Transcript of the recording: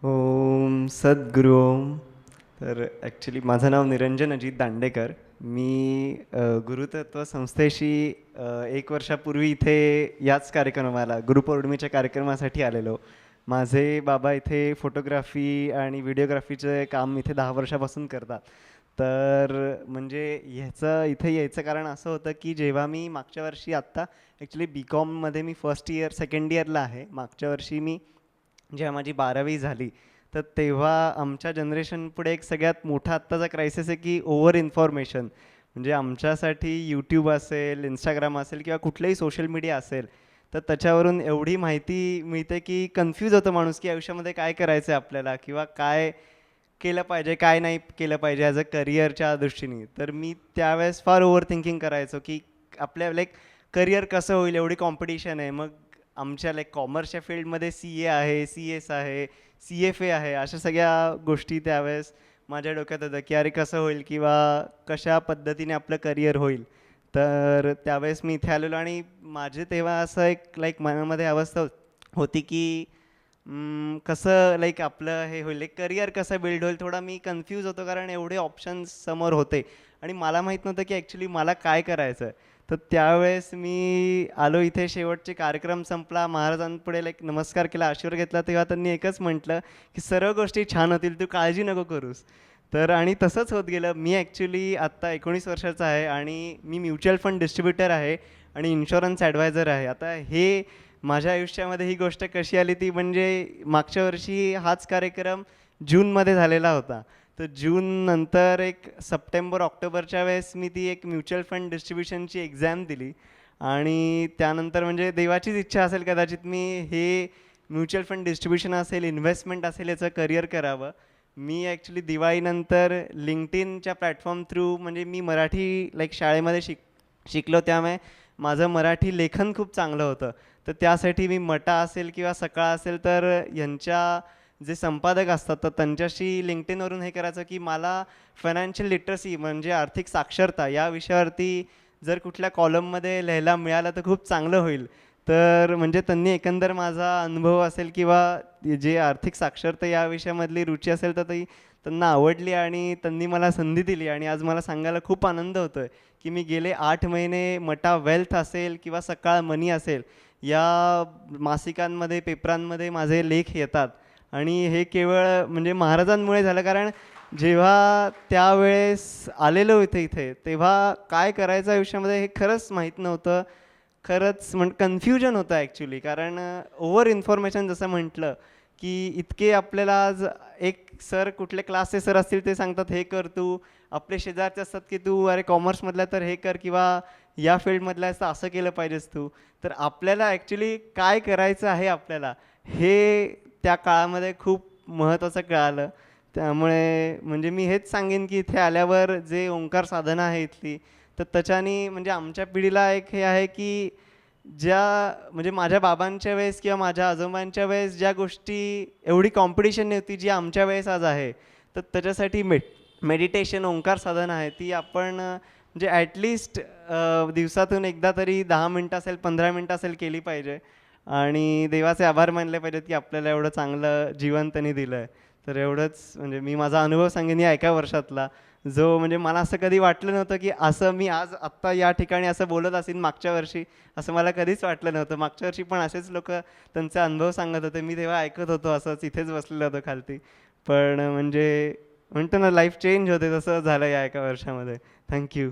ओम सद्गुरू ओम. तर ॲक्च्युली माझं नाव निरंजन अजित दांडेकर. मी गुरुतत्व संस्थेशी 1 वर्षापूर्वी इथे याच कार्यक्रमाला गुरुपौर्णिमेच्या कार्यक्रमासाठी आलेलो. माझे बाबा इथे फोटोग्राफी आणि व्हिडिओग्राफीचं काम इथे 10 वर्षापासून करतात. तर म्हणजे ह्याचं इथे यायचं कारण असं होतं की जेव्हा मी मागच्या वर्षी आत्ता ॲक्च्युली बी.कॉममध्ये मी फर्स्ट इयर सेकंड इयरला आहे. मागच्या वर्षी मी जेव्हा माझी 12वी झाली, तर तेव्हा आमच्या जनरेशन पुढे एक सगळ्यात मोठा आत्ताचा क्रायसिस आहे की ओव्हर इन्फॉर्मेशन. म्हणजे आमच्यासाठी यूट्यूब असेल, इंस्टाग्राम असेल किंवा कुठलंही सोशल मीडिया असेल, तर त्याच्यावरून एवढी माहिती मिळते की कन्फ्यूज होतं माणूस की आयुष्यामध्ये काय करायचं आहे आपल्याला किंवा काय केलं पाहिजे, काय नाही केलं पाहिजे ॲज अ करिअरच्या दृष्टीने. तर मी त्यावेळेस फार ओव्हर थिंकिंग करायचो की आपल्या लाईक करिअर कसं होईल, एवढी कॉम्पिटिशन आहे. मग आमच्या लाईक कॉमर्सच्या फील्डमध्ये सी ए आहे, सी एस आहे, सी एफ ए आहे, अशा सगळ्या गोष्टी त्यावेळेस माझ्या डोक्यात होत्या की अरे कसं होईल किंवा कशा पद्धतीने आपलं करिअर होईल. तर त्यावेळेस मी इथे आलेलो आणि माझे तेव्हा असं एक लाईक मनामध्ये अवस्था होती की कसं लाईक आपलं हे होईल, एक करिअर कसं बिल्ड होईल. थोडा मी कन्फ्यूज होतो कारण एवढे ऑप्शन्स समोर होते आणि मला माहीत नव्हतं की ॲक्च्युली मला काय करायचं आहे. तर त्यावेळेस मी आलो इथे, शेवटचे कार्यक्रम संपला, महाराजांपुढे लाईक नमस्कार केला, आशीर्वाद घेतला. तेव्हा त्यांनी एकच म्हटलं की सर्व गोष्टी छान होतील, तू काळजी नको करूस. तर आणि तसंच होत गेलं. मी ॲक्च्युली आत्ता 19 वर्षाचा आहे आणि मी म्युच्युअल फंड डिस्ट्रीब्युटर आहे आणि इन्शुरन्स ॲडवायझर आहे. आता हे माझ्या आयुष्यामध्ये ही गोष्ट कशी आली ती म्हणजे मागच्या वर्षी हाच कार्यक्रम जूनमध्ये झालेला होता. तर जून नंतर एक सप्टेंबर ऑक्टोबरच्या वेळेस मी ती एक म्युच्युअल फंड डिस्ट्रीब्युशनची एक्झाम दिली आणि त्यानंतर म्हणजे देवाचीच इच्छा असेल कदाचित मी हे म्युच्युअल फंड डिस्ट्रीब्युशन असेल, इन्व्हेस्टमेंट असेल, याचं करिअर करावं. मी ॲक्च्युली दिवाळीनंतर लिंक्डइनच्या प्लॅटफॉर्म थ्रू म्हणजे मी मराठी लाईक शाळेमध्ये शिकलो, त्यामुळे माझं मराठी लेखन खूप चांगलं होतं. तर त्यासाठी मी मटा असेल किंवा सकाळ असेल तर यांच्या जे संपादक असतात तर त्यांच्याशी लिंक्डइनवरून हे करायचं की मला फायनान्शियल लिटरसी म्हणजे आर्थिक साक्षरता या विषयावरती जर कुठल्या कॉलममध्ये लिहायला मिळालं तर खूप चांगलं होईल. तर म्हणजे त्यांनी एकंदर माझा अनुभव असेल किंवा जे आर्थिक साक्षरता या विषयामधली रुची असेल तर ती त्यांना आवडली आणि त्यांनी मला संधी दिली आणि आज मला सांगायला खूप आनंद होतो आहे की मी गेले 8 महिने मटा वेल्थ असेल किंवा सकाळ मनी असेल या मासिकांमध्ये, पेपरांमध्ये माझे लेख येतात आणि हे केवळ म्हणजे महाराजांमुळे झालं. कारण जेव्हा त्यावेळेस आलेलो इथे तेव्हा काय करायचं आयुष्यामध्ये हे खरंच माहीत नव्हतं. खरंच कन्फ्युजन होतं ॲक्च्युली. कारण ओव्हर इन्फॉर्मेशन जसं म्हटलं की इतके आपल्याला आज एक सर, कुठले क्लासचे सर असतील ते सांगतात हे कर तू, आपले शेजारचे असतात की तू अरे कॉमर्समधला तर हे कर किंवा या फील्डमधला आहेस तर असं केलं पाहिजेस तू. तर आपल्याला ॲक्च्युली काय करायचं आहे आपल्याला हे त्या काळामध्ये खूप महत्त्वाचं कळालं. त्यामुळे म्हणजे मी हेच सांगेन की इथे आल्यावर जे ओंकार साधना आहे इथली, तर त्याच्यानी म्हणजे आमच्या पिढीला एक हे आहे की ज्या म्हणजे माझ्या बाबांच्या वेळेस किंवा माझ्या आजोबांच्या वेळेस ज्या गोष्टी एवढी कॉम्पिटिशन नव्हती जी आमच्या वेळेस आज आहे, तर त्याच्यासाठी मेडिटेशन, ओंकार साधना आहे ती आपण म्हणजे ॲटलिस्ट दिवसातून एकदा तरी 10 मिनटं असेल, 15 मिनटं असेल केली पाहिजे आणि देवाचे आभार मानले पाहिजेत की आपल्याला एवढं चांगलं जीवन त्यांनी दिलं आहे. तर एवढंच म्हणजे मी माझा अनुभव सांगेन या एका वर्षातला, जो म्हणजे मला असं कधी वाटलं नव्हतं की असं मी आज आत्ता या ठिकाणी असं बोलत असेन मागच्या वर्षी, असं मला कधीच वाटलं नव्हतं. मागच्या वर्षी पण असेच लोक त्यांचे अनुभव सांगत होते, मी तेव्हा ऐकत होतो असंच इथेच बसलेलं होतं खालती. पण म्हणजे म्हणतो ना लाईफ चेंज होते, तसं झालं या एका वर्षामध्ये. थँक्यू.